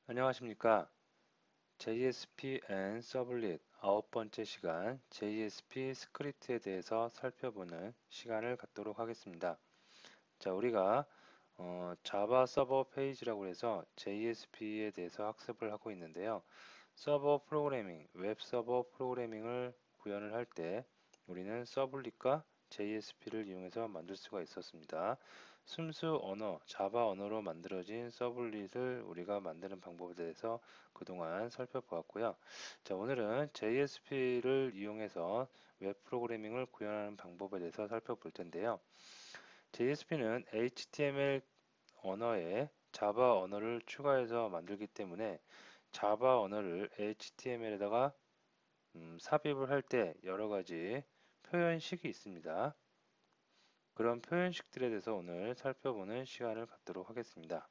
안녕하십니까. JSP and Servlet 9번째 시간 JSP 스크립트에 대해서 살펴보는 시간을 갖도록 하겠습니다. 자, 우리가 자바 서버 페이지라고 해서 JSP에 대해서 학습을 하고 있는데요. 서버 프로그래밍, 웹 서버 프로그래밍을 구현을 할 때 우리는 서블릿과 JSP를 이용해서 만들 수가 있었습니다. 순수 언어, 자바 언어로 만들어진 서블릿을 우리가 만드는 방법에 대해서 그동안 살펴보았고요. 자, 오늘은 JSP를 이용해서 웹 프로그래밍을 구현하는 방법에 대해서 살펴볼 텐데요. JSP는 HTML 언어에 자바 언어를 추가해서 만들기 때문에 자바 언어를 HTML에다가 삽입을 할 때 여러 가지 표현식이 있습니다. 그런 표현식들에 대해서 오늘 살펴보는 시간을 갖도록 하겠습니다.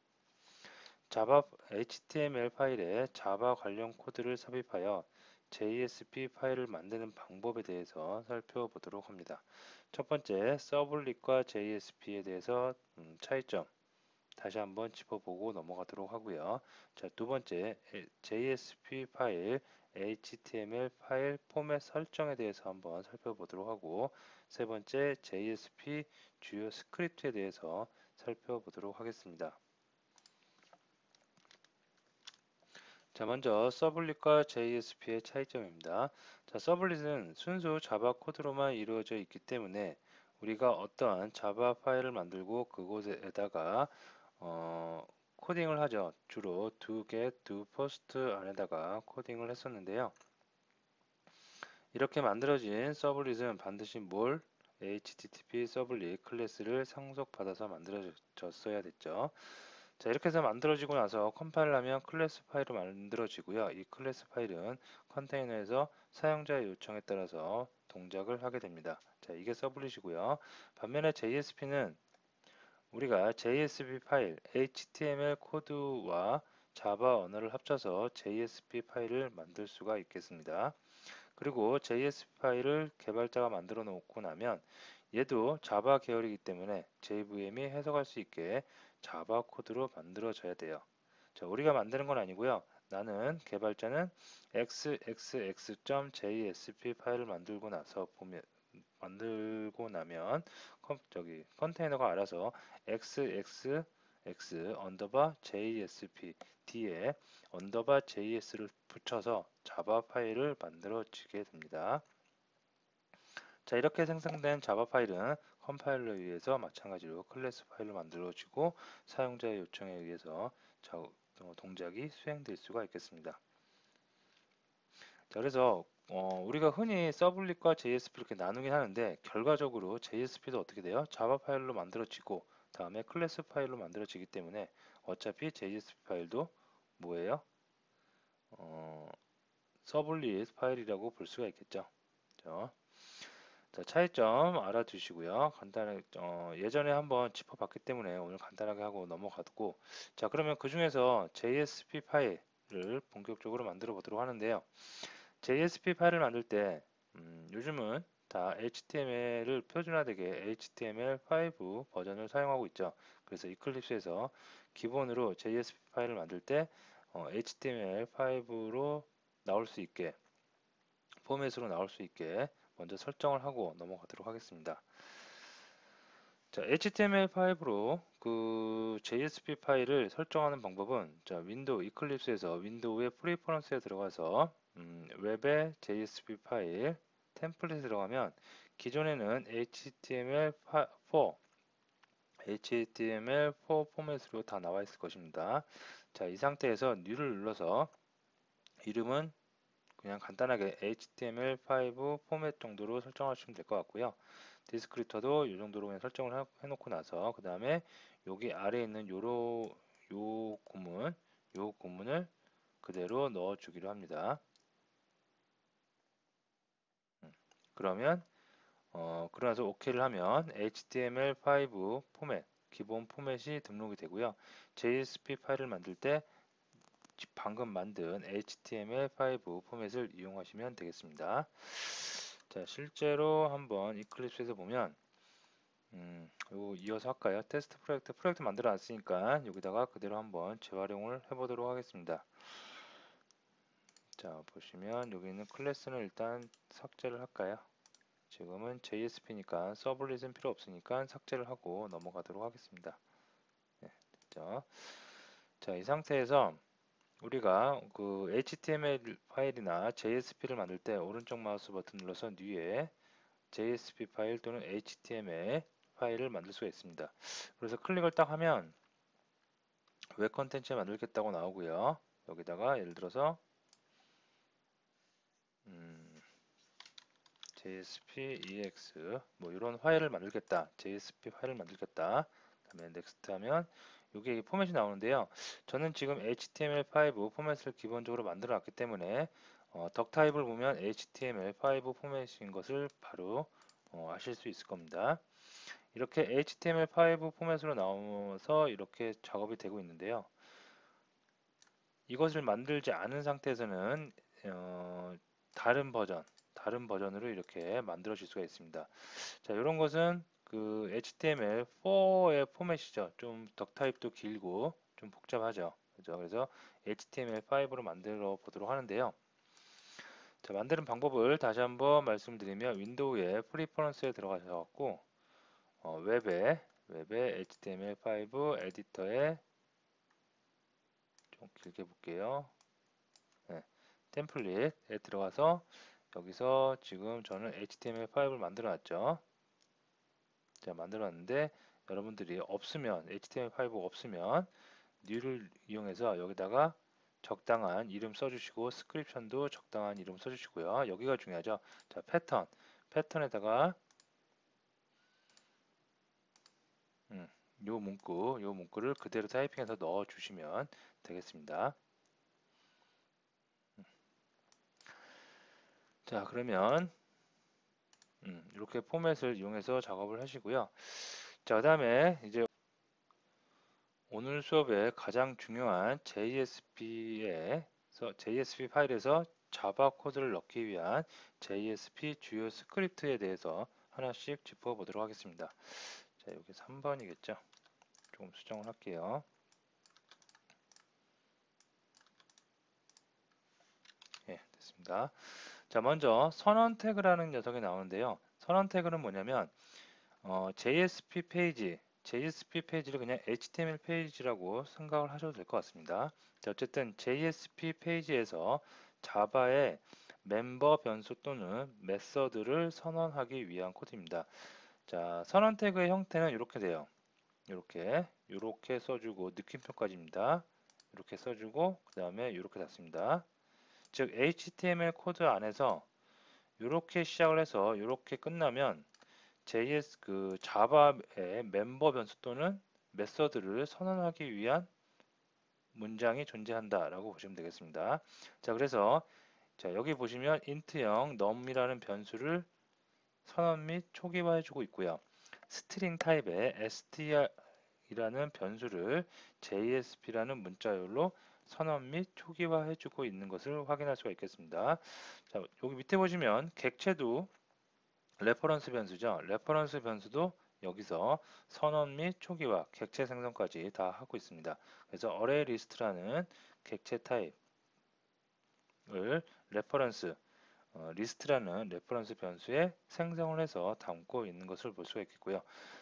자바 HTML 파일에 자바 관련 코드를 삽입하여 JSP 파일을 만드는 방법에 대해서 살펴보도록 합니다. 첫 번째, 서블릿과 JSP에 대해서 차이점 다시 한번 짚어보고 넘어가도록 하고요. 자, 두 번째, JSP 파일, HTML 파일 포맷 설정에 대해서 한번 살펴보도록 하고, 세 번째, JSP 주요 스크립트에 대해서 살펴보도록 하겠습니다. 자, 먼저 서블릿과 JSP의 차이점입니다. 자, 서블릿은 순수 자바 코드로만 이루어져 있기 때문에 우리가 어떠한 자바 파일을 만들고 그곳에다가 코딩을 하죠. 주로 do get, do post 안에다가 코딩을 했었는데요. 이렇게 만들어진 서블릿은 반드시 뭘 HTTP 서블릿 클래스를 상속받아서 만들어졌어야 됐죠. 자, 이렇게 해서 만들어지고 나서 컴파일하면 클래스 파일로 만들어지고요. 이 클래스 파일은 컨테이너에서 사용자의 요청에 따라서 동작을 하게 됩니다. 자, 이게 서블릿이고요. 반면에 JSP는 우리가 JSP 파일, HTML 코드와 자바 언어를 합쳐서 JSP 파일을 만들 수가 있겠습니다. 그리고 JSP 파일을 개발자가 만들어 놓고 나면 얘도 자바 계열이기 때문에 JVM이 해석할 수 있게 자바 코드로 만들어져야 돼요. 자, 우리가 만드는 건 아니고요. 나는 개발자는 xxx.jsp 파일을 만들고 나면 컨테이너가 알아서 xxx 언더바 JSP 뒤에 언더바 JS를 붙여서 자바 파일을 만들어지게 됩니다. 자, 이렇게 생성된 자바 파일은 컴파일러에 의해서 마찬가지로 클래스 파일로 만들어지고 사용자의 요청에 의해서 동작이 수행될 수가 있겠습니다. 자, 그래서 우리가 흔히 서블릿과 JSP 이렇게 나누긴 하는데 결과적으로 JSP도 어떻게 돼요? 자바 파일로 만들어지고 다음에 클래스 파일로 만들어지기 때문에 어차피 JSP 파일도 뭐예요? 서블릿 파일이라고 볼 수가 있겠죠. 자, 차이점 알아두시고요. 간단하게 예전에 한번 짚어봤기 때문에 오늘 간단하게 하고 넘어가고, 자, 그러면 그 중에서 JSP 파일을 본격적으로 만들어 보도록 하는데요. JSP 파일을 만들 때 요즘은 다 HTML을 표준화되게 HTML5 버전을 사용하고 있죠. 그래서 이클립스에서 기본으로 JSP 파일을 만들 때 HTML5로 나올 수 있게 포맷으로 나올 수 있게 먼저 설정을 하고 넘어가도록 하겠습니다. 자, HTML5로 그 JSP 파일을 설정하는 방법은 자, 윈도우 이클립스에서 윈도우의 프리퍼런스에 들어가서 웹의 JSP 파일 템플릿에 들어가면 기존에는 HTML4 포맷으로 다 나와 있을 것입니다. 자, 이 상태에서 New를 눌러서 이름은 그냥 간단하게 HTML5 포맷 정도로 설정하시면 될 것 같고요. 디스크립터도 이 정도로 그냥 설정을 해놓고 나서 그 다음에 여기 아래에 있는 요 구문을 그대로 넣어주기로 합니다. 그러면 그러나서 OK를 하면 HTML5 포맷 기본 포맷이 등록이 되고요. JSP 파일을 만들 때 방금 만든 HTML5 포맷을 이용하시면 되겠습니다. 자, 실제로 한번 이클립스에서 보면 요거 이어서 할까요? 테스트 프로젝트 만들어 놨으니까 여기다가 그대로 한번 재활용을 해보도록 하겠습니다. 자, 보시면 여기 있는 클래스는 일단 삭제를 할까요? 지금은 JSP니까 서블릿은 필요 없으니까 삭제를 하고 넘어가도록 하겠습니다. 네, 됐죠? 자, 이 상태에서 우리가 그 HTML 파일이나 JSP를 만들 때 오른쪽 마우스 버튼 눌러서 New에 JSP 파일 또는 HTML 파일을 만들 수가 있습니다. 그래서 클릭을 딱 하면 웹 컨텐츠 만들겠다고 나오고요. 여기다가 예를 들어서 JSP EX 뭐 이런 파일을 만들겠다. JSP 파일을 만들겠다. 그다음에 넥스트 하면 이게 포맷이 나오는데요. 저는 지금 HTML5 포맷을 기본적으로 만들어 놨기 때문에 덕 타입을 보면 HTML5 포맷인 것을 바로 아실 수 있을 겁니다. 이렇게 HTML5 포맷으로 나와서 이렇게 작업이 되고 있는데요. 이것을 만들지 않은 상태에서는 다른 버전으로 이렇게 만들어질 수가 있습니다. 자, 이런 것은 그 HTML4의 포맷이죠. 좀 덕 타입도 길고 좀 복잡하죠. 그죠? 그래서 HTML5로 만들어 보도록 하는데요. 자, 만드는 방법을 다시 한번 말씀드리면 윈도우의 프리퍼런스에 들어가셔서 갖고 웹에 HTML5 에디터에 좀 길게 볼게요. 네, 템플릿에 들어가서 여기서 지금 저는 HTML5를 만들어 놨죠. 자, 만들어 놨는데 여러분들이 없으면 HTML5 없으면 new를 이용해서 여기다가 적당한 이름 써주시고 스크립션도 적당한 이름 써주시고요. 여기가 중요하죠. 자, 패턴에다가 요 문구를 그대로 타이핑해서 넣어 주시면 되겠습니다. 자, 그러면 이렇게 포맷을 이용해서 작업을 하시고요. 자, 그 다음에 이제 오늘 수업의 가장 중요한 JSP 파일에서 자바 코드를 넣기 위한 JSP 주요 스크립트에 대해서 하나씩 짚어보도록 하겠습니다. 자, 여기 3번이겠죠. 조금 수정을 할게요. 예, 됐습니다. 자, 먼저 선언 태그라는 녀석이 나오는데요. 선언 태그는 뭐냐면 JSP 페이지를 그냥 HTML 페이지라고 생각을 하셔도 될 것 같습니다. 자, 어쨌든 JSP 페이지에서 자바의 멤버 변수 또는 메서드를 선언하기 위한 코드입니다. 자, 선언 태그의 형태는 이렇게 돼요. 이렇게 써주고 느낌표까지입니다. 이렇게 써주고 그 다음에 이렇게 닫습니다. 즉 HTML 코드 안에서 이렇게 시작을 해서 이렇게 끝나면 자바의 멤버 변수 또는 메서드를 선언하기 위한 문장이 존재한다라고 보시면 되겠습니다. 자, 그래서 여기 보시면 int형 num이라는 변수를 선언 및 초기화해주고 있고요. 스트링 타입의 str이라는 변수를 JSP라는 문자열로 선언 및 초기화해주고 있는 것을 확인할 수가 있겠습니다. 자, 여기 밑에 보시면 객체도 레퍼런스 변수죠. 레퍼런스 변수도 여기서 선언 및 초기화, 객체 생성까지 다 하고 있습니다. 그래서 어레이 리스트라는 객체 타입을 레퍼런스, 리스트라는 레퍼런스 변수에 생성을 해서 담고 있는 것을 볼 수가 있겠고요.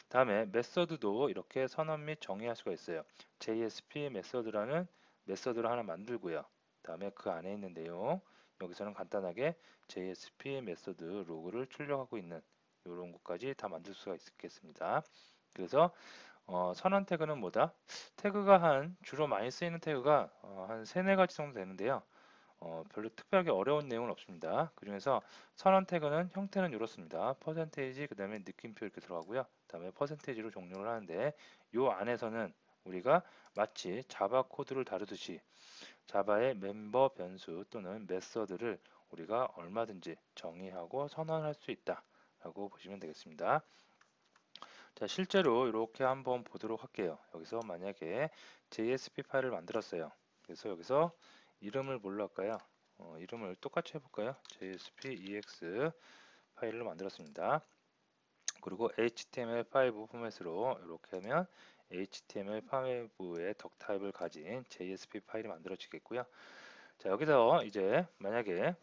다음에 메서드도 이렇게 선언 및 정의할 수가 있어요. JSP 메서드라는 메서드를 하나 만들고요. 다음에 그 안에 있는 내용, 여기서는 간단하게 JSP 메서드 로그를 출력하고 있는 이런 것까지 다 만들 수가 있겠습니다. 그래서 선언 태그는 뭐다? 태그가 주로 많이 쓰이는 태그가 한 세네 가지 정도 되는데요. 별로 특별하게 어려운 내용은 없습니다. 그 중에서 선언 태그는 형태는 이렇습니다. 퍼센테이지, 그 다음에 느낌표 이렇게 들어가고요. 그 다음에 퍼센테이지로 종료를 하는데 이 안에서는 우리가 마치 자바 코드를 다루듯이 자바의 멤버 변수 또는 메서드를 우리가 얼마든지 정의하고 선언할 수 있다 라고 보시면 되겠습니다. 자, 실제로 이렇게 한번 보도록 할게요. 여기서 만약에 JSP 파일을 만들었어요. 그래서 여기서 이름을 뭘로 할까요? 이름을 똑같이 해볼까요? JSP EX 파일을 만들었습니다. 그리고 HTML5 포맷으로 이렇게 하면 HTML5의 덕 타입을 가진 JSP 파일이 만들어지겠고요. 자, 여기서 이제 만약에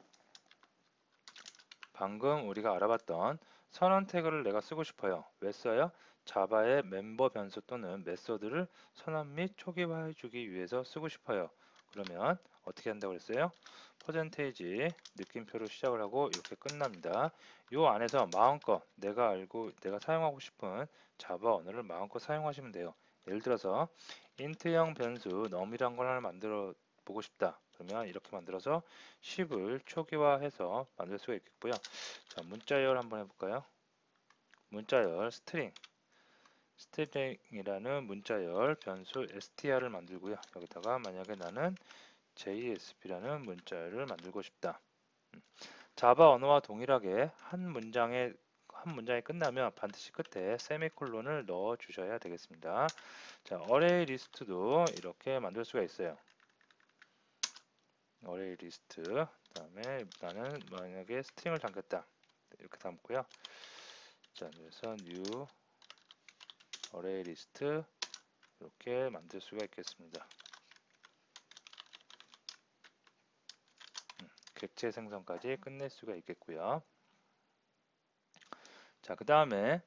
방금 우리가 알아봤던 선언 태그를 내가 쓰고 싶어요. 왜 써요? 자바의 멤버 변수 또는 메소드를 선언 및 초기화해 주기 위해서 쓰고 싶어요. 그러면 어떻게 한다고 그랬어요? 퍼센테이지 느낌표로 시작을 하고 이렇게 끝납니다. 요 안에서 마음껏 내가 사용하고 싶은 자바 언어를 마음껏 사용하시면 돼요. 예를 들어서 int형 변수 num이란 걸 하나 만들어 보고 싶다. 그러면 이렇게 만들어서 10을 초기화해서 만들 수가 있겠고요. 자, 문자열 한번 해볼까요? 문자열 스트링이라는 문자열 변수 str을 만들고요. 여기다가 만약에 나는 JSP라는 문자열을 만들고 싶다. 자바 언어와 동일하게 한 문장이 끝나면 반드시 끝에 세미콜론을 넣어 주셔야 되겠습니다. 자, 어레이 리스트도 이렇게 만들 수가 있어요. 어레이 리스트. 그다음에 나는 만약에 스트링을 담겠다. 이렇게 담고요. 자, 그래서 new 어레이 리스트 이렇게 만들 수가 있겠습니다. 객체 생성까지 끝낼 수가 있겠고요. 자, 그 다음에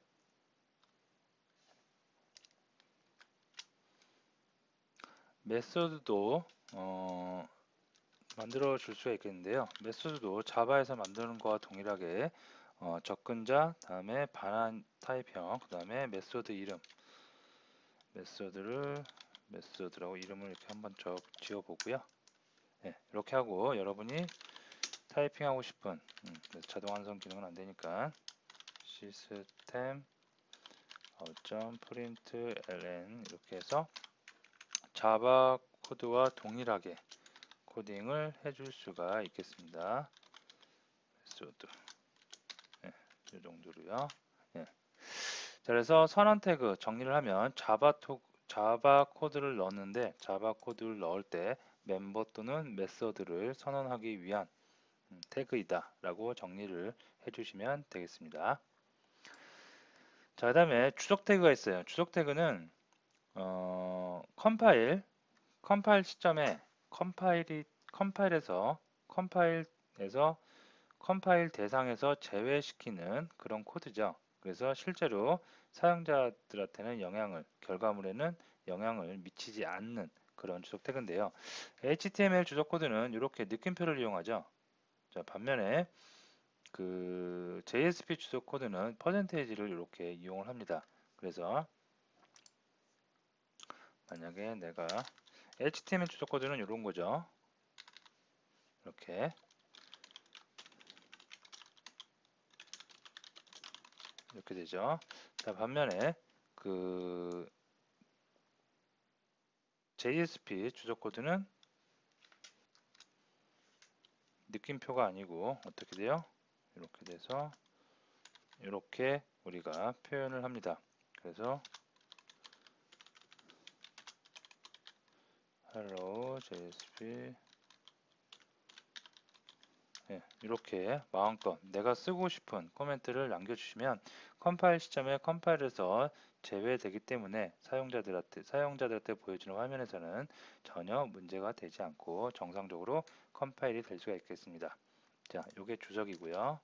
메소드도 만들어 줄 수가 있겠는데요. 메소드도 자바에서 만드는 거와 동일하게 접근자, 다음에 반환 타입형, 그 다음에 메소드 이름, 메소드라고 이름을 이렇게 한번 지어 보고요. 네, 이렇게 하고 여러분이 타이핑하고 싶은 그래서 자동 완성 기능은 안 되니까 시스템 .println 이렇게 해서 자바 코드와 동일하게 코딩을 해줄 수가 있겠습니다. 메소드 이 정도로요. 예. 자, 그래서 선언 태그 정리를 하면 자바 코드를 넣었는데 자바 코드를 넣을 때 멤버 또는 메서드를 선언하기 위한 태그이다 라고 정리를 해주시면 되겠습니다. 자, 그 다음에 추적 태그가 있어요. 추적 태그는 컴파일 시점에 컴파일에서 컴파일 대상에서 제외시키는 그런 코드죠. 그래서 실제로 사용자들한테는 결과물에는 영향을 미치지 않는 그런 주석 태그인데요. HTML 주석 코드는 이렇게 느낌표를 이용하죠. 자, 반면에 그 JSP 주석 코드는 퍼센테이지를 이렇게 이용을 합니다. 그래서 만약에 내가 HTML 주석 코드는 이런 거죠. 이렇게 되죠. 자, 반면에 그 JSP 주석 코드는 느낌표가 아니고 어떻게 돼요? 이렇게 돼서 이렇게 우리가 표현을 합니다. 그래서 hello JSP 이렇게 마음껏 내가 쓰고 싶은 코멘트를 남겨주시면 컴파일 시점에 컴파일에서 제외되기 때문에 사용자들한테 보여주는 화면에서는 전혀 문제가 되지 않고 정상적으로 컴파일이 될 수가 있겠습니다. 자, 요게 주석이고요.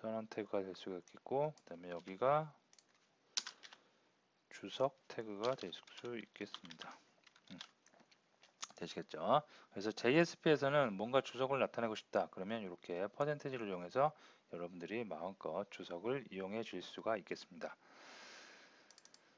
선언 태그가 될 수가 있겠고, 그 다음에 여기가 주석 태그가 될 수 있겠습니다. 되시겠죠? 그래서 JSP에서는 뭔가 주석을 나타내고 싶다. 그러면 이렇게 퍼센테이지를 이용해서 여러분들이 마음껏 주석을 이용해 줄 수가 있겠습니다.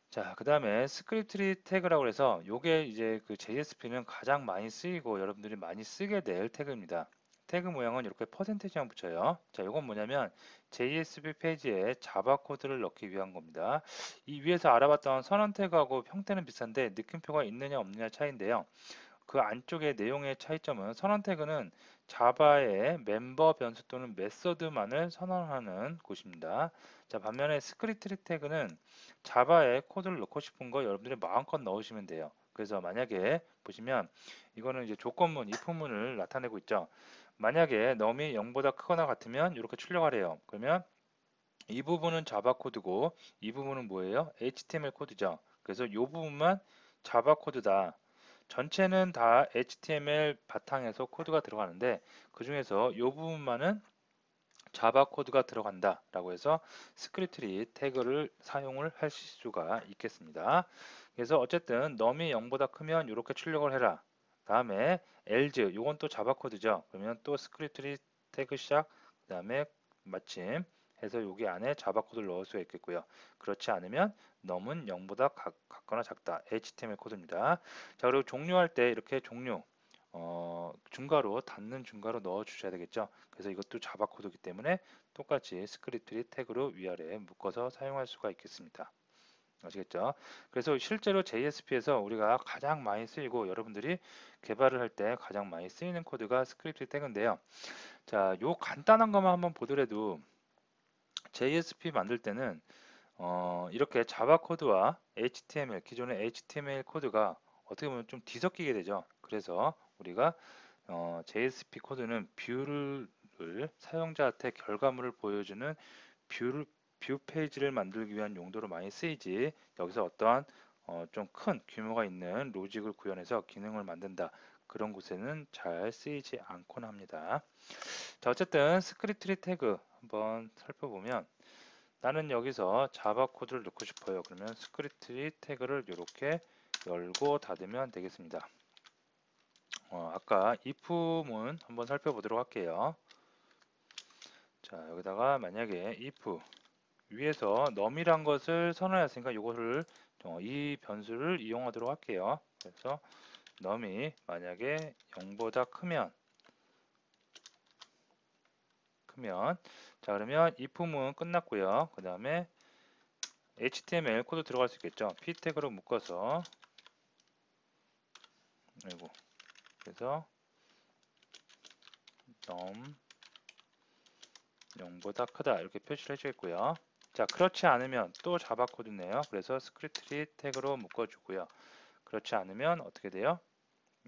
자, 그 다음에 스크립트리 태그라고 해서 요게 이제 그 JSP는 가장 많이 쓰이고 여러분들이 많이 쓰게 될 태그입니다. 태그 모양은 이렇게 퍼센테이지만 붙여요. 자, 이건 뭐냐면 JSP 페이지에 자바 코드를 넣기 위한 겁니다. 이 위에서 알아봤던 선언 태그하고 형태는 비슷한데 느낌표가 있느냐 없느냐 차이인데요. 그 안쪽의 내용의 차이점은 선언 태그는 자바의 멤버 변수 또는 메서드만을 선언하는 곳입니다. 자, 반면에 스크립트 태그는 자바에 코드를 넣고 싶은 거 여러분들이 마음껏 넣으시면 돼요. 그래서 만약에 보시면 이거는 이제 조건문, if문을 나타내고 있죠. 만약에 num이 0보다 크거나 같으면 이렇게 출력하래요. 그러면 이 부분은 자바 코드고 이 부분은 뭐예요? HTML 코드죠. 그래서 이 부분만 자바 코드다. 전체는 다 HTML 바탕에서 코드가 들어가는데 그 중에서 이 부분만은 자바 코드가 들어간다 라고 해서 스크립트리 태그를 사용을 하실 수가 있겠습니다. 그래서 어쨌든 num이 0보다 크면 이렇게 출력을 해라. 다음에 else 이건 또 자바 코드죠. 그러면 또 스크립트리 태그 시작 그 다음에 마침 해서 여기 안에 자바 코드를 넣을 수가 있겠고요. 그렇지 않으면 num은 0보다 같거나 작다. HTML 코드입니다. 자, 그리고 종료할 때 이렇게 종료 중괄호 닫는 중괄호 넣어 주셔야 되겠죠. 그래서 이것도 자바 코드이기 때문에 똑같이 스크립트리 태그로 위아래에 묶어서 사용할 수가 있겠습니다. 아시겠죠? 그래서 실제로 JSP에서 우리가 가장 많이 쓰이고 여러분들이 개발을 할 때 가장 많이 쓰이는 코드가 스크립트 태그인데요. 자, 요 간단한 것만 한번 보더라도 JSP 만들 때는 이렇게 자바 코드와 HTML, 기존의 HTML 코드가 어떻게 보면 좀 뒤섞이게 되죠. 그래서 우리가 JSP 코드는 뷰를 사용자한테 결과물을 보여주는 뷰 페이지를 만들기 위한 용도로 많이 쓰이지 여기서 어떠한 좀 큰 규모가 있는 로직을 구현해서 기능을 만든다 그런 곳에는 잘 쓰이지 않곤 합니다. 자, 어쨌든 스크립트리 태그 한번 살펴보면 나는 여기서 자바 코드를 넣고 싶어요. 그러면 스크립트리 태그를 이렇게 열고 닫으면 되겠습니다. 아까 if문 한번 살펴보도록 할게요. 자, 여기다가 만약에 if 위에서 num이란 것을 선언했으니까 이것을 이 변수를 이용하도록 할게요. 그래서 num이 만약에 0보다 크면 자, 그러면 if문 끝났고요. 그 다음에 HTML 코드 들어갈 수 있겠죠. p 태그로 묶어서 아이고 그래서 num 0보다 크다 이렇게 표시를 해주겠고요. 자, 그렇지 않으면 또 자바 코드네요. 그래서 스크립트리 태그로 묶어주고요. 그렇지 않으면 어떻게 돼요?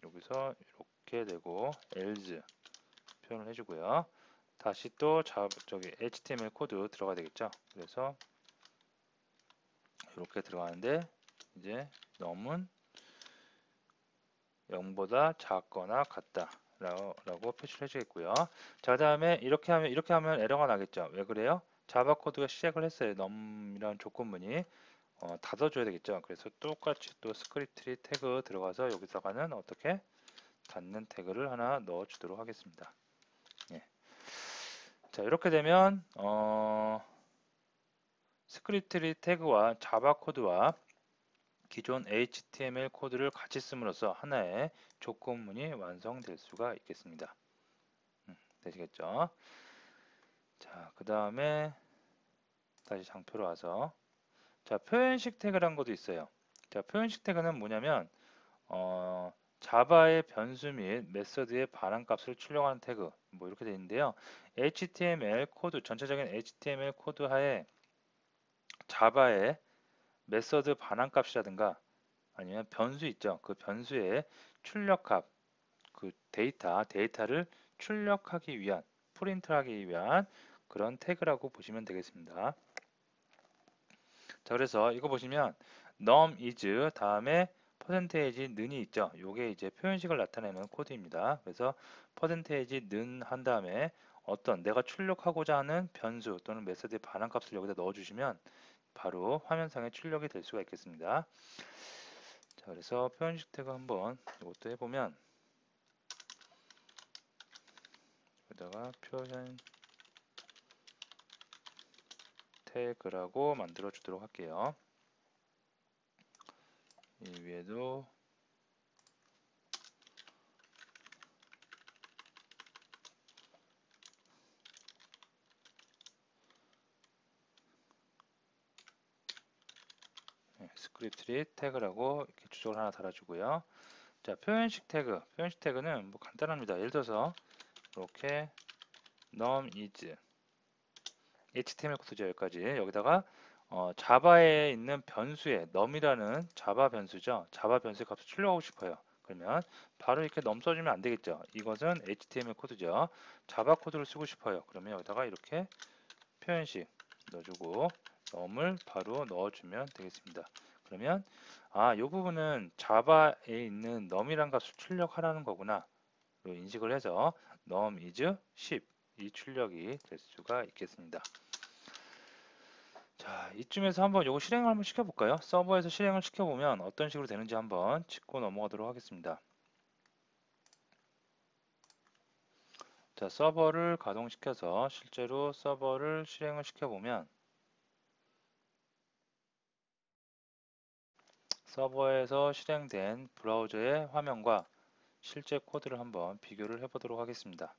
여기서 이렇게 되고 else 표현을 해주고요. 다시 또 저기 HTML 코드 들어가야 되겠죠. 그래서 이렇게 들어가는데 이제 num은 0보다 작거나 같다 라고 표시를 해주겠고요. 자, 그 다음에 이렇게 하면 에러가 나겠죠. 왜 그래요? 자바 코드가 시작을 했어요. num이라는 조건문이 닫아줘야 되겠죠. 그래서 똑같이 또 스크립트리 태그 들어가서 여기서가는 어떻게 닫는 태그를 하나 넣어 주도록 하겠습니다. 예. 자, 이렇게 되면 스크립트리 태그와 자바 코드와 기존 HTML 코드를 같이 씀으로써 하나의 조건문이 완성될 수가 있겠습니다. 되시겠죠? 자, 그 다음에 다시 장표로 와서 자, 표현식 태그란 것도 있어요. 자, 표현식 태그는 뭐냐면 자바의 변수 및 메서드의 반환값을 출력하는 태그 뭐 이렇게 되어 있는데요. HTML 코드 전체적인 HTML 코드 하에 자바의 메서드 반환값이라든가 아니면 변수 있죠. 그 변수의 출력값 그 데이터를 출력하기 위한 프린트하기 위한 그런 태그라고 보시면 되겠습니다. 자, 그래서 이거 보시면 num is 다음에 퍼센테이지 는이 있죠. 요게 이제 표현식을 나타내는 코드입니다. 그래서 퍼센테이지 는 한 다음에 어떤 내가 출력하고자 하는 변수 또는 메서드의 반환값을 여기다 넣어주시면 바로 화면상에 출력이 될 수가 있겠습니다. 자, 그래서 표현식 태그 한번 이것도 해보면 여기다가 표현 태그라고 만들어 주도록 할게요. 이 위에도 스크립트리 태그라고 이렇게 주소를 하나 달아주고요. 자, 표현식 태그는 뭐 간단합니다. 예를 들어서 이렇게 num is HTML 코드죠. 여기까지 여기다가 자바에 있는 변수에 num이라는 자바 변수죠. 자바 변수의 값을 출력하고 싶어요. 그러면 바로 이렇게 num 써주면 안 되겠죠. 이것은 HTML 코드죠. 자바 코드를 쓰고 싶어요. 그러면 여기다가 이렇게 표현식 넣어주고 num을 바로 넣어주면 되겠습니다. 그러면 이 부분은 자바에 있는 num이란 값을 출력하라는 거구나. 인식을 해서 num is 10 이 출력이 될 수가 있겠습니다. 자, 이쯤에서 한번 요거 실행을 한번 시켜볼까요? 서버에서 실행을 시켜보면 어떤 식으로 되는지 한번 짚고 넘어가도록 하겠습니다. 자, 서버를 가동시켜서 실제로 서버를 실행을 시켜보면 서버에서 실행된 브라우저의 화면과 실제 코드를 한번 비교를 해보도록 하겠습니다.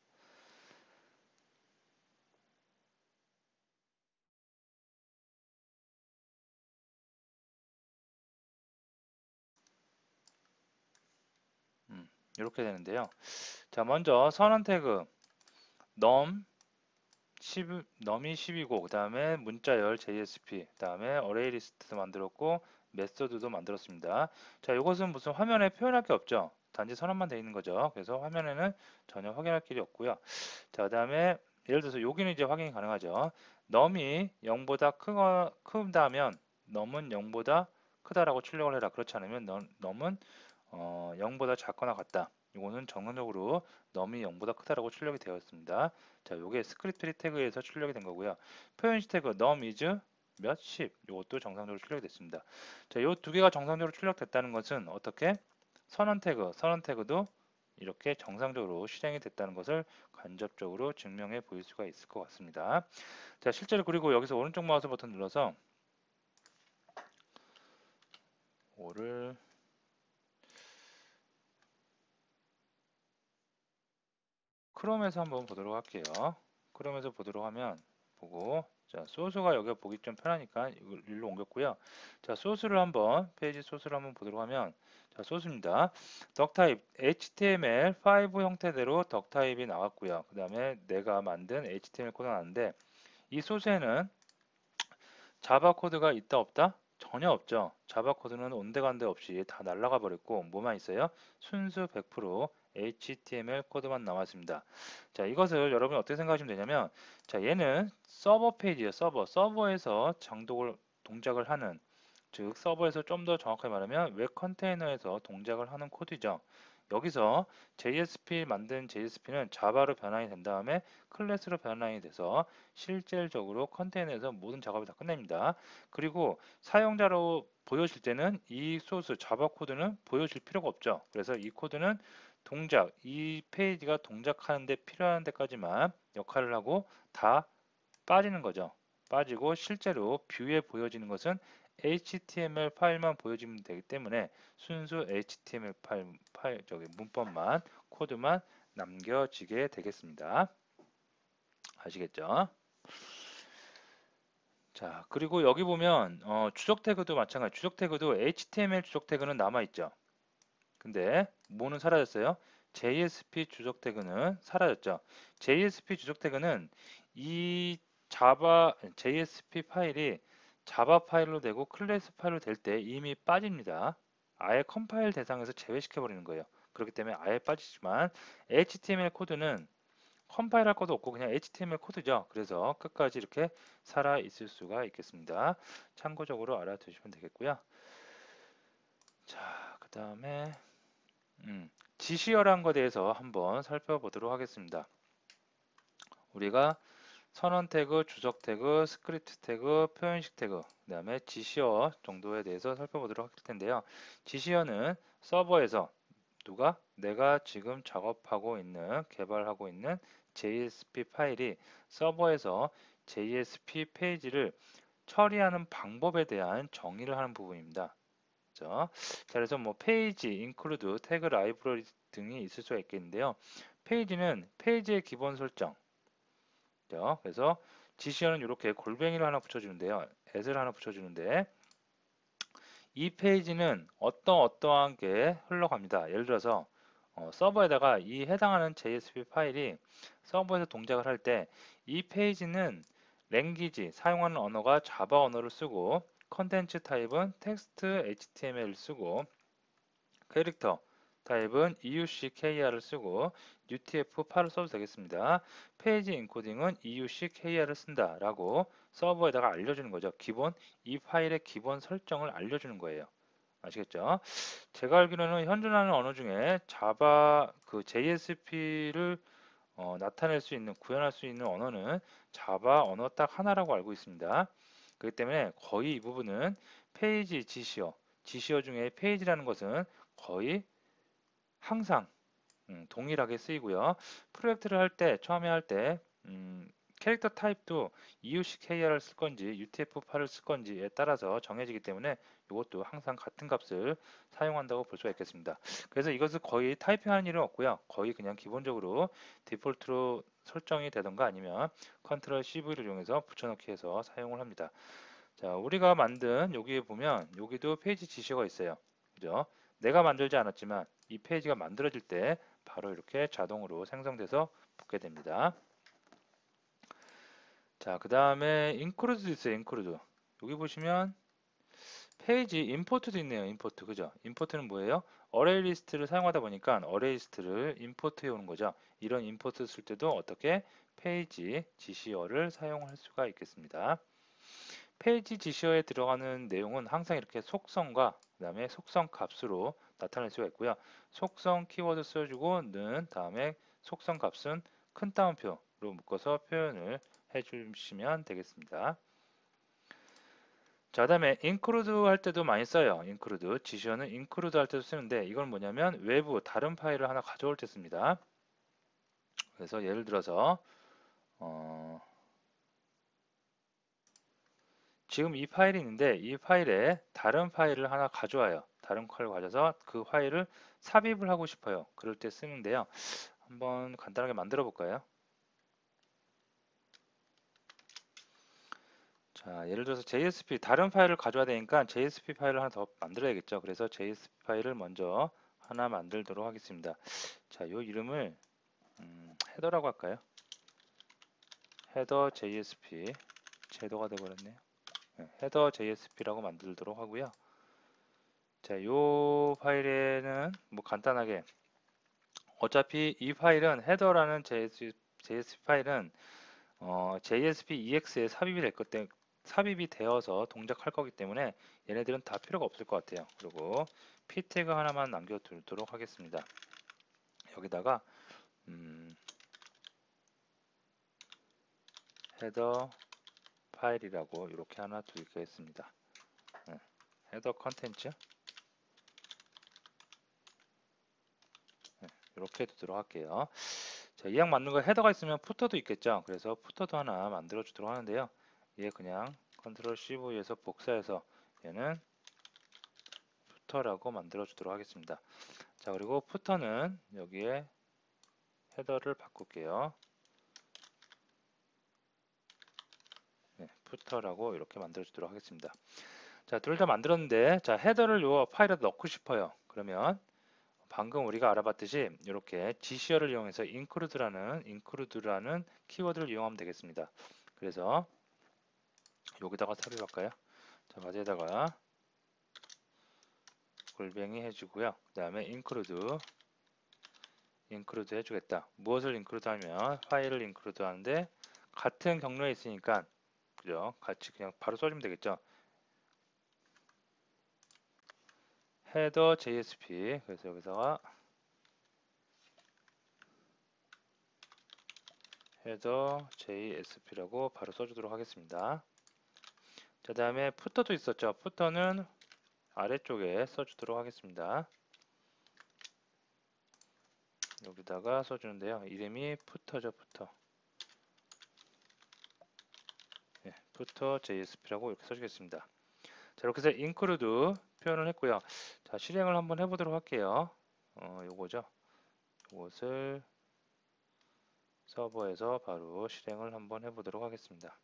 이렇게 되는데요. 자, 먼저 선언 태그 num 10, num이 10이고 그 다음에 문자열 JSP 그 다음에 array list도 만들었고 메소드도 만들었습니다. 자, 이것은 무슨 화면에 표현할 게 없죠. 단지 선언만 되어 있는 거죠. 그래서 화면에는 전혀 확인할 길이 없고요. 자, 그 다음에 예를 들어서 여기는 이제 확인이 가능하죠. num이 0보다 크다면 num은 0보다 크다라고 출력을 해라. 그렇지 않으면 num은 0보다 작거나 같다. 이거는 정상적으로 num이 0보다 크다라고 출력이 되어 있습니다. 자, 요게 스크립트 태그에서 출력이 된 거고요. 표현식 태그 num is 몇 10. 이것도 정상적으로 출력이 됐습니다. 자, 요 두 개가 정상적으로 출력됐다는 것은 어떻게? 선언 태그도 이렇게 정상적으로 실행이 됐다는 것을 간접적으로 증명해 보일 수가 있을 것 같습니다. 자, 실제로 그리고 여기서 오른쪽 마우스 버튼 눌러서 5를 크롬에서 한번 보도록 할게요. 크롬에서 보도록 하면 보고 자, 소스가 여기가 보기 좀 편하니까 이걸 일로 옮겼고요. 자, 소스를 한번 페이지 소스를 한번 보도록 하면 자, 소스입니다. 덕타입 HTML5 형태대로 덕타입이 나왔고요. 그 다음에 내가 만든 HTML 코드가 나왔는데 이 소스에는 자바 코드가 있다 없다? 전혀 없죠. 자바 코드는 온데간데 없이 다 날라가 버렸고 뭐만 있어요? 순수 100% HTML 코드만 남았습니다. 자, 이것을 여러분이 어떻게 생각하시면 되냐면 자, 얘는 서버 페이지예요. 서버에서 동작을 하는 즉 서버에서 좀 더 정확하게 말하면 웹 컨테이너에서 동작을 하는 코드죠. 여기서 JSP 만든 JSP는 자바로 변환이 된 다음에 클래스로 변환이 돼서 실질적으로 컨테이너에서 모든 작업이 다 끝냅니다. 그리고 사용자로 보여질 때는 이 소스 자바 코드는 보여질 필요가 없죠. 그래서 이 코드는 이 페이지가 동작하는 데 필요한 데까지만 역할을 하고 다 빠지는 거죠. 빠지고 실제로 뷰에 보여지는 것은 HTML 파일만 보여지면 되기 때문에 순수 HTML 문법만 코드만 남겨지게 되겠습니다. 아시겠죠? 자, 그리고 여기 보면 추적 태그도 마찬가지. 추적 태그도 HTML 추적 태그는 남아있죠. 근데 뭐는 사라졌어요? JSP 추적 태그는 사라졌죠. JSP 추적 태그는 이 JSP 파일이 자바 파일로 되고 클래스 파일로 될 때 이미 빠집니다. 아예 컴파일 대상에서 제외시켜 버리는 거예요. 그렇기 때문에 아예 빠지지만 HTML 코드는 컴파일할 것도 없고 그냥 HTML 코드죠. 그래서 끝까지 이렇게 살아 있을 수가 있겠습니다. 참고적으로 알아두시면 되겠고요. 자, 그 다음에 지시어란 것에 대해서 한번 살펴보도록 하겠습니다. 우리가 선언 태그, 주석 태그, 스크립트 태그, 표현식 태그, 그 다음에 지시어 정도에 대해서 살펴보도록 할 텐데요. 지시어는 서버에서 내가 지금 작업하고 있는, 개발하고 있는 JSP 파일이 서버에서 JSP 페이지를 처리하는 방법에 대한 정의를 하는 부분입니다. 자, 그래서 뭐 페이지, 인클루드, 태그 라이브러리 등이 있을 수가 있겠는데요. 페이지는 페이지의 기본 설정. 그래서 지시어는 이렇게 골뱅이를 하나 붙여주는데요. at을 하나 붙여주는데 이 페이지는 어떠한 게 흘러갑니다. 예를 들어서 서버에다가 이 해당하는 JSP 파일이 서버에서 동작을 할 때 이 페이지는 랭귀지, 사용하는 언어가 자바 언어를 쓰고, 컨텐츠 타입은 텍스트 HTML을 쓰고, 캐릭터 타입은 EUC-KR을 쓰고 UTF-8을 써도 되겠습니다. 페이지 인코딩은 EUC-KR을 쓴다 라고 서버에다가 알려주는 거죠. 기본 이 파일의 기본 설정을 알려주는 거예요. 아시겠죠? 제가 알기로는 현존하는 언어 중에 자바 그 JSP를 나타낼 수 있는 구현할 수 있는 언어는 자바 언어 딱 하나라고 알고 있습니다. 그렇기 때문에 거의 이 부분은 페이지 지시어 중에 페이지라는 것은 거의 항상 동일하게 쓰이고요. 프로젝트를 할 때, 처음에 할 때, 캐릭터 타입도 EUC-KR을 쓸 건지 UTF-8을 쓸 건지에 따라서 정해지기 때문에 이것도 항상 같은 값을 사용한다고 볼 수가 있겠습니다. 그래서 이것을 거의 타이핑하는 일은 없고요. 거의 그냥 기본적으로 디폴트로 설정이 되던가 아니면 컨트롤 CV를 이용해서 붙여넣기 해서 사용을 합니다. 자, 우리가 만든 여기에 보면 여기도 페이지 지시가 있어요. 그죠? 내가 만들지 않았지만 이 페이지가 만들어질 때 바로 이렇게 자동으로 생성돼서 붙게 됩니다. 자, 그 다음에 include도 있어요. include. 여기 보시면 페이지 임포트도 있네요. 임포트. 그죠? 임포트는 뭐예요? 어레이 리스트를 사용하다 보니까 어레이 리스트를 임포트해 오는 거죠. 이런 임포트 쓸 때도 어떻게 페이지 지시어를 사용할 수가 있겠습니다. 페이지 지시어에 들어가는 내용은 항상 이렇게 속성과 그 다음에 속성 값으로 나타낼 수가 있고요. 속성 키워드 써주고 는 다음에 속성 값은 큰 따옴표로 묶어서 표현을 해주시면 되겠습니다. 자, 다음에 include 할 때도 많이 써요. include 지시어는 include 할 때도 쓰는데 이건 뭐냐면 외부 다른 파일을 하나 가져올 때 씁니다. 그래서 예를 들어서 지금 이 파일이 있는데 이 파일에 다른 파일을 하나 가져와요. 다른 파일을 가져서 그 파일을 삽입을 하고 싶어요. 그럴 때 쓰는데요. 한번 간단하게 만들어 볼까요? 자, 예를 들어서 JSP 다른 파일을 가져와야 되니까 JSP 파일을 하나 더 만들어야겠죠. 그래서 JSP 파일을 먼저 하나 만들도록 하겠습니다. 자, 요 이름을 헤더라고 할까요? 헤더 JSP 제도가 되어버렸네요. 네, 헤더 JSP라고 만들도록 하고요. 자, 요 파일에는 뭐 간단하게 어차피 이 파일은 헤더라는 JSP 파일은 JSP EX에 삽입이 되어서 동작할 거기 때문에 얘네들은 다 필요가 없을 것 같아요. 그리고 p 태그 하나만 남겨두도록 하겠습니다. 여기다가 헤더 파일이라고 이렇게 하나 두겠습니다. 헤더 컨텐츠 이렇게 두도록 할게요. 자, 이왕 만든 거 헤더가 있으면 푸터도 있겠죠. 그래서 푸터도 하나 만들어 주도록 하는데요. 얘 그냥 컨트롤 CV에서 복사해서 얘는 푸터라고 만들어 주도록 하겠습니다. 자, 그리고 푸터는 여기에 헤더를 바꿀게요. 네, 푸터라고 이렇게 만들어 주도록 하겠습니다. 자, 둘 다 만들었는데 자, 헤더를 요 파일에 넣고 싶어요. 그러면 방금 우리가 알아봤듯이 이렇게 지시어를 이용해서 include라는 키워드를 이용하면 되겠습니다. 그래서 여기다가 삽입할까요? 자, 마저에다가 골뱅이 해주고요. 그 다음에 include 해주겠다. 무엇을 include 하면 파일을 include 하는데 같은 경로에 있으니까 그죠? 같이 그냥 바로 써주면 되겠죠. 헤더 JSP 그래서 여기다가 헤더 JSP라고 바로 써주도록 하겠습니다. 자, 다음에 푸터도 있었죠. 푸터는 아래쪽에 써주도록 하겠습니다. 여기다가 써주는데요. 이름이 푸터죠, 푸터. 예, 푸터 JSP라고 이렇게 써주겠습니다. 자, 이렇게 해서 include 표현을 했고요. 자, 실행을 한번 해보도록 할게요. 요거죠. 이것을 서버에서 바로 실행을 한번 해보도록 하겠습니다.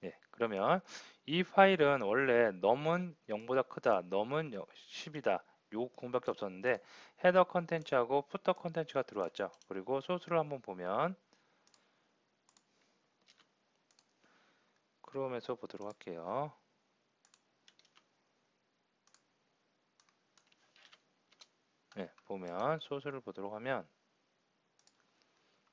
예, 그러면 이 파일은 원래 num은 0보다 크다, num은 10이다. 요 공밖에 없었는데 헤더 컨텐츠하고 푸터 컨텐츠가 들어왔죠. 그리고 소스를 한번 보면 크롬에서 보도록 할게요. 네, 보면 소스를 보도록 하면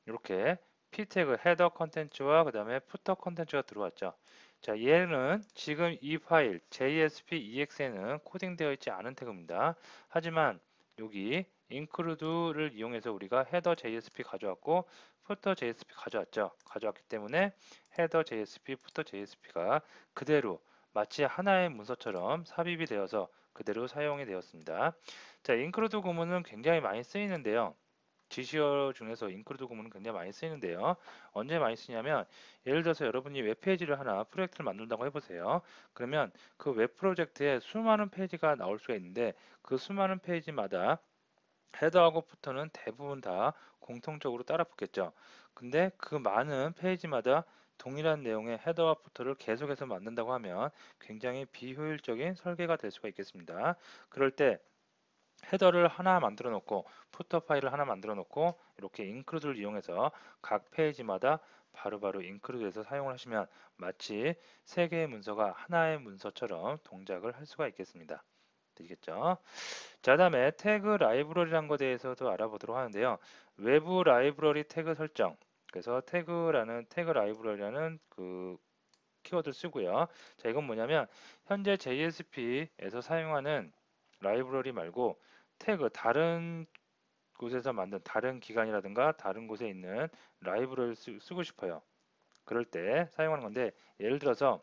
이렇게 p 태그 헤더 컨텐츠와 그 다음에 푸터 컨텐츠가 들어왔죠. 자, 얘는 지금 이 파일 JSP-EX에는 코딩되어 있지 않은 태그입니다. 하지만 여기 include를 이용해서 우리가 헤더 JSP 가져왔고 footer JSP 가져왔죠. 가져왔기 때문에 헤더 JSP, footer JSP가 그대로 마치 하나의 문서처럼 삽입이 되어서 그대로 사용이 되었습니다. 자, include 구문은 굉장히 많이 쓰이는데요. 지시어 중에서 include 구문은 굉장히 많이 쓰이는데요. 언제 많이 쓰냐면 예를 들어서 여러분이 웹페이지를 하나 프로젝트를 만든다고 해보세요. 그러면 그 웹 프로젝트에 수많은 페이지가 나올 수가 있는데 그 수많은 페이지마다 헤더하고 푸터는 대부분 다 공통적으로 따라 붙겠죠. 근데 그 많은 페이지마다 동일한 내용의 헤더와 푸터를 계속해서 만든다고 하면 굉장히 비효율적인 설계가 될 수가 있겠습니다. 그럴 때 헤더를 하나 만들어 놓고 푸터 파일을 하나 만들어 놓고 이렇게 include를 이용해서 각 페이지마다 바로바로 include해서 사용을 하시면 마치 세 개의 문서가 하나의 문서처럼 동작을 할 수가 있겠습니다. 되겠죠? 자, 다음에 태그 라이브러리라는 것에 대해서도 알아보도록 하는데요. 외부 라이브러리 태그 설정. 그래서 태그 라이브러리라는 그 키워드를 쓰고요. 자, 이건 뭐냐면 현재 JSP에서 사용하는 라이브러리 말고 태그 다른 곳에서 만든 다른 기관이라든가 다른 곳에 있는 라이브러리를 쓰고 싶어요. 그럴 때 사용하는 건데 예를 들어서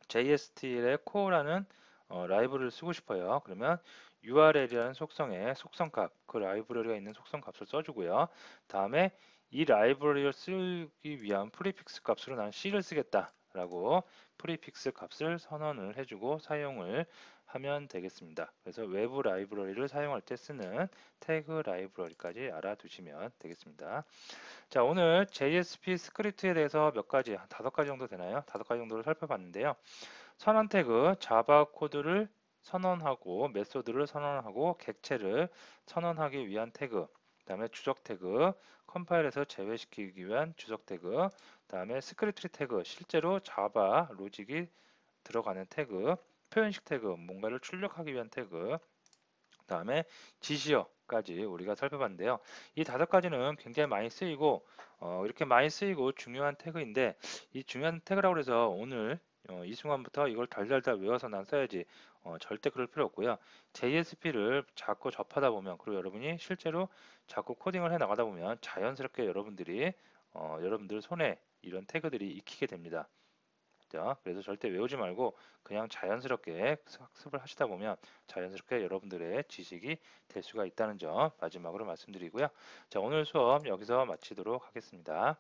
JSTL의 core라는 라이브러리를 쓰고 싶어요. 그러면 URL이라는 속성의 속성값, 그 라이브러리가 있는 속성값을 써주고요. 다음에 이 라이브러리를 쓰기 위한 프리픽스 값으로 난 C를 쓰겠다라고 프리픽스 값을 선언을 해주고 사용을 하면 되겠습니다. 그래서 외부 라이브러리를 사용할 때 쓰는 태그 라이브러리까지 알아두시면 되겠습니다. 자, 오늘 JSP 스크립트에 대해서 몇 가지, 한 5가지 정도 되나요? 5가지 정도를 살펴봤는데요. 선언 태그, 자바 코드를 선언하고 메소드를 선언하고 객체를 선언하기 위한 태그, 그다음에 주석 태그, 컴파일에서 제외시키기 위한 주석 태그, 그다음에 스크립트 태그, 실제로 자바 로직이 들어가는 태그, 표현식 태그, 뭔가를 출력하기 위한 태그, 그다음에 지시어까지 우리가 살펴봤는데요. 이 5가지는 굉장히 많이 쓰이고 이렇게 많이 쓰이고 중요한 태그인데 이 중요한 태그라고 해서 오늘 이 순간부터 이걸 달달달 외워서 난 써야지 절대 그럴 필요 없고요. JSP를 자꾸 접하다 보면 그리고 여러분이 실제로 자꾸 코딩을 해 나가다 보면 자연스럽게 여러분들이 여러분들 손에 이런 태그들이 익히게 됩니다. 자, 그래서 절대 외우지 말고 그냥 자연스럽게 학습을 하시다 보면 자연스럽게 여러분들의 지식이 될 수가 있다는 점 마지막으로 말씀드리고요. 자, 오늘 수업 여기서 마치도록 하겠습니다.